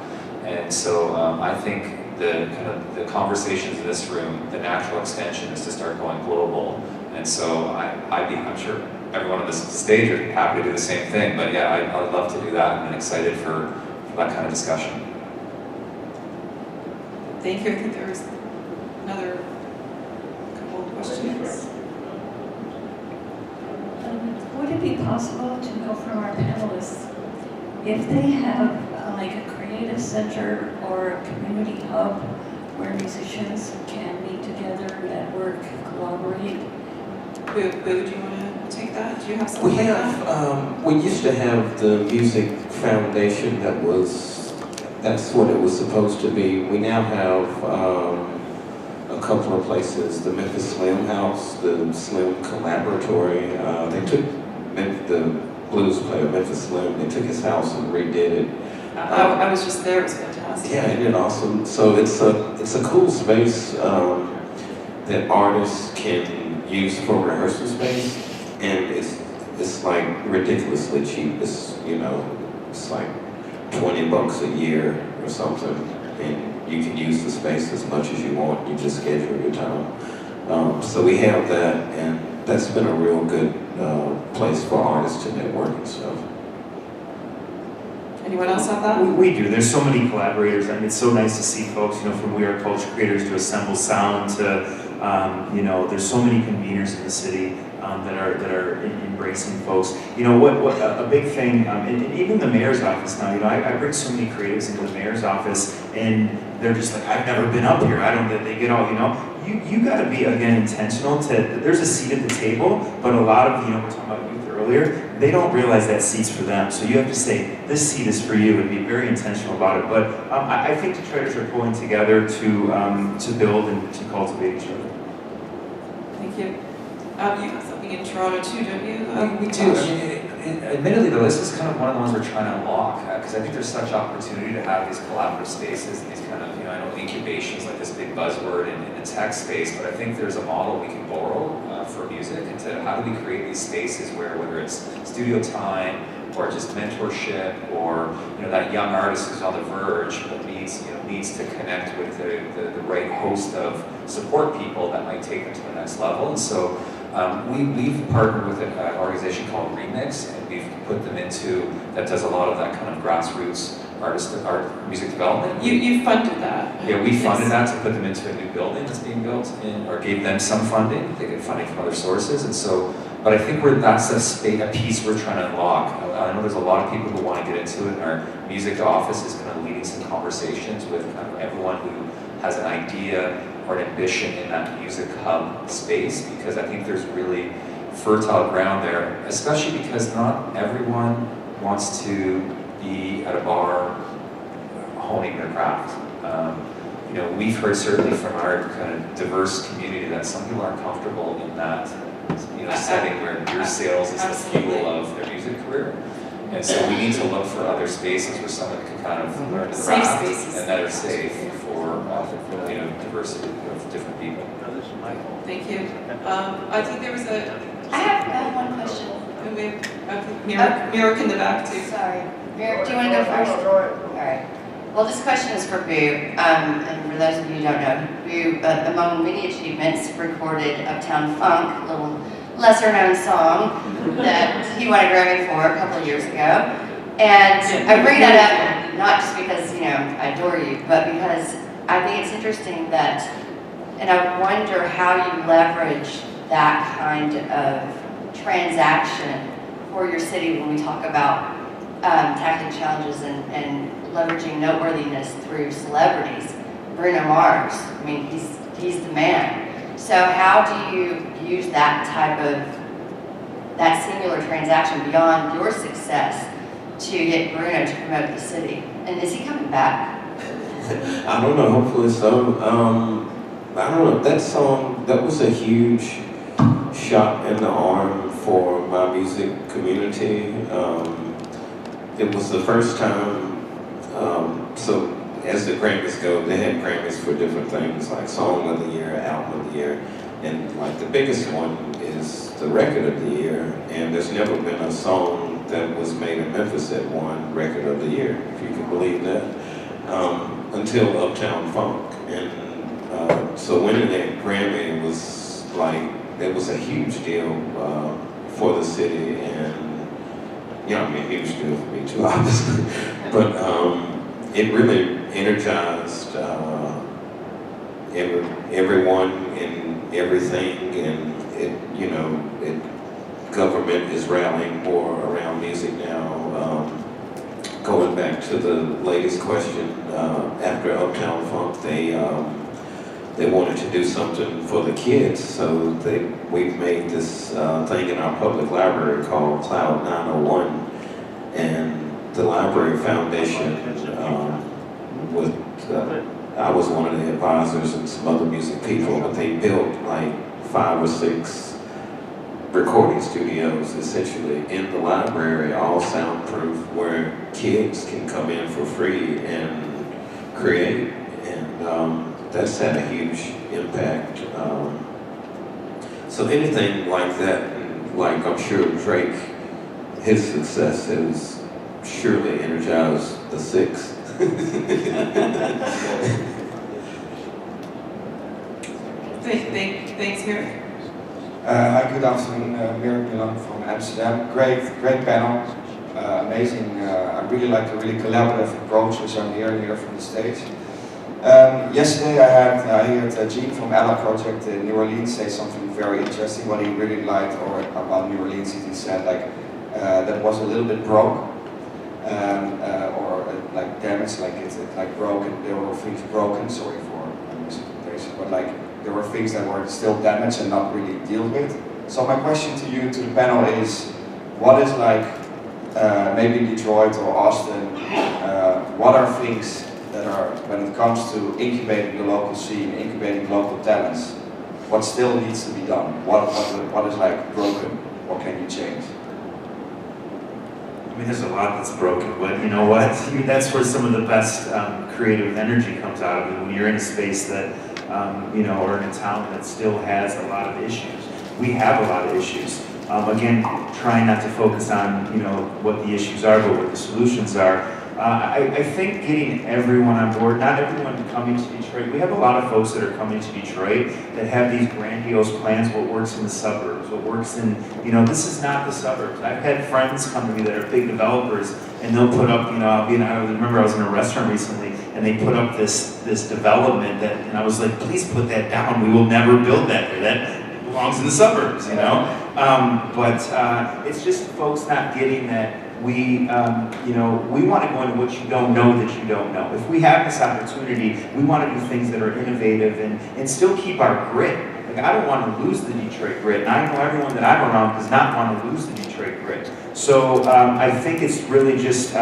And so I think the conversations in this room, the natural extension is to start going global. And so I'm sure everyone on this stage would be happy to do the same thing. But yeah, I'd love to do that, and I'm excited for that kind of discussion. Thank you. I think there was another couple of questions. Would it be possible to know from our panelists if they have like a creative center or a community hub where musicians can meet together, network, collaborate? Boo, do you want to take that? Do you have something We like have, that? we used to have the Music Foundation that's what it was supposed to be. We now have a couple of places, the Memphis Slim House, the Slim Collaboratory. They took the blues player, Memphis Slim, they took his house and redid it. I was just there, it was fantastic. Yeah, isn't it awesome? So it's a cool space that artists can use for rehearsal space, and it's like ridiculously cheap. It's like $20 a year or something, and you can use the space as much as you want. You just schedule your time. So we have that, and that's been a real good place for artists to network and stuff. Anyone else have that? We do. There's so many collaborators. I mean, it's so nice to see folks, from We Are Culture Creators to Assemble Sound to, there's so many conveners in the city that are embracing folks. What a big thing, and even the mayor's office now. I bring so many creatives into the mayor's office, and they're just like, I've never been up here. They get all, You got to be, again, intentional there's a seat at the table, but a lot of, we're talking about youth earlier, they don't realize that seat's for them. So you have to say, this seat is for you, and be very intentional about it. But I think Detroiters are pulling together to build and to cultivate each other. Thank you. You have something in Toronto too, don't you? We do. Admittedly, though, this is kind of one of the ones we're trying to unlock, because I think there's such opportunity to have these collaborative spaces, these kind of, I know incubations, like this big buzzword in the tech space, but I think there's a model we can borrow for music into how do we create these spaces where, whether it's studio time or just mentorship, or that young artist who's on the verge but needs to connect with the right host of support people that might take them to the next level. And so we've partnered with an organization called Remix, and we've put them into, that does a lot of that kind of grassroots art music development. You funded that. Yeah, we funded that to put them into a new building that's being built, or gave them some funding. They get funding from other sources, and so. But I think that's a piece we're trying to unlock. I know there's a lot of people who want to get into it, and our music office is kind of leading some conversations with kind of everyone who has an idea or an ambition in that music hub space, because I think there's really fertile ground there, especially because not everyone wants to be at a bar honing their craft. We've heard certainly from our kind of diverse community that some people aren't comfortable in that setting where beer sales is the fuel of their music career. And so we need to look for other spaces where someone can kind of learn the Safe craft spaces. and that are safe for diversity of different people. Thank you. I think there was I have one question. Mirick in the back too. Sorry. Mirick, do you want to go first? All right. Well, this question is for Boo, and for those of you who don't know, Boo, among many achievements, recorded Uptown Funk, a little lesser-known song that he won a Grammy for a couple of years ago. And I bring that up not just because, I adore you, but because I think it's interesting that, and I wonder how you leverage that kind of transaction for your city when we talk about tackling challenges and leveraging noteworthiness through celebrities. Bruno Mars, I mean, he's the man. So how do you use that singular transaction beyond your success to get Bruno to promote the city? And is he coming back? I don't know, hopefully so. I don't know, that song, that was a huge shot in the arm for my music community. It was the first time, so as the Grammys go, they had Grammys for different things, like Song of the Year, Album of the Year, and like the biggest one is the Record of the Year, and there's never been a song that was made in Memphis that won Record of the Year, if you can believe that, until Uptown Funk. And so winning that Grammy was like, it was a huge deal for the city, and a huge deal for me too, obviously. But it really energized everyone and everything, and government is rallying more around music now. Going back to the latest question, after Uptown Funk, they they wanted to do something for the kids, so we've made this thing in our public library called Cloud 901, and the Library Foundation I was one of the advisors and some other music people, but they built like 5 or 6 recording studios essentially in the library, all soundproof, where kids can come in for free and create, and that's had a huge impact. So anything like that, like I'm sure Drake, his success has surely energized the 6. Thanks, Merrick. Hi, good afternoon, Merrick Milan from Amsterdam. Great panel, amazing. I really like the really collaborative approach which I'm hearing here from the stage. Yesterday I heard Gene from Ella Project in New Orleans say something very interesting. What he really liked about New Orleans, he said like that was a little bit broke, or like damaged, like it's like broken. There were things broken. Sorry for misinterpretation, but like there were things that were still damaged and not really dealt with. So my question to you, to the panel, is what is like maybe Detroit or Austin? What are things that are, when it comes to incubating the local scene, incubating local talents, what still needs to be done? What is like broken? What can you change? I mean, there's a lot that's broken, but you know what? That's where some of the best creative energy comes out of it. When you're in a space that, or in a town that still has a lot of issues. We have a lot of issues. Again, trying not to focus on, what the issues are, but what the solutions are. I think getting everyone on board, not everyone coming to Detroit. We have a lot of folks that are coming to Detroit that have these grandiose plans, what works in the suburbs, what works in, this is not the suburbs. I've had friends come to me that are big developers, and they'll put up, I remember I was in a restaurant recently, and they put up this development and I was like, please put that down. We will never build that here. That belongs in the suburbs, But it's just folks not getting that. We want to go into what you don't know that you don't know. If we have this opportunity, we want to do things that are innovative and still keep our grit. Like, I don't want to lose the Detroit grit, and I know everyone that I'm around does not want to lose the Detroit grit. So I think it's really just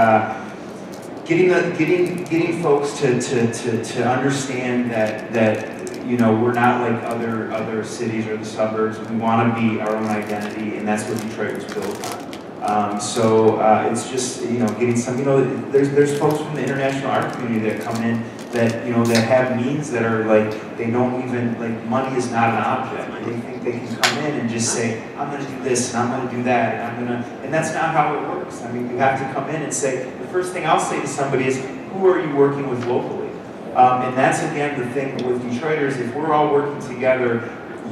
getting folks to understand that we're not like other cities or the suburbs. We want to be our own identity, and that's what Detroit was built on. It's just, getting some, there's folks from the international art community that come in that, that have means that are like, they don't even, like, money is not an object. They think they can come in and just say, I'm going to do this and I'm going to do that and that's not how it works. I mean, you have to come in and say, the first thing I'll say to somebody is, who are you working with locally? And that's, again, the thing with Detroiters, if we're all working together,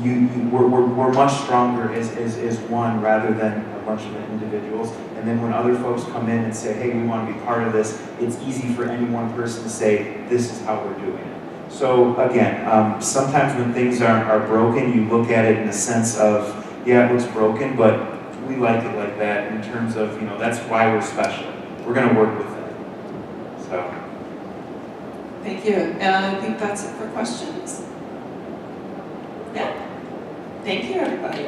we're much stronger as one rather than a bunch of individuals. And then when other folks come in and say, hey, we want to be part of this, it's easy for any one person to say, this is how we're doing it. So again, sometimes when things are broken, you look at it in the sense of, yeah, it looks broken, but we like it like that in terms of, that's why we're special. We're going to work with it. So. Thank you. And I think that's it for questions. Yeah. Thank you, everybody.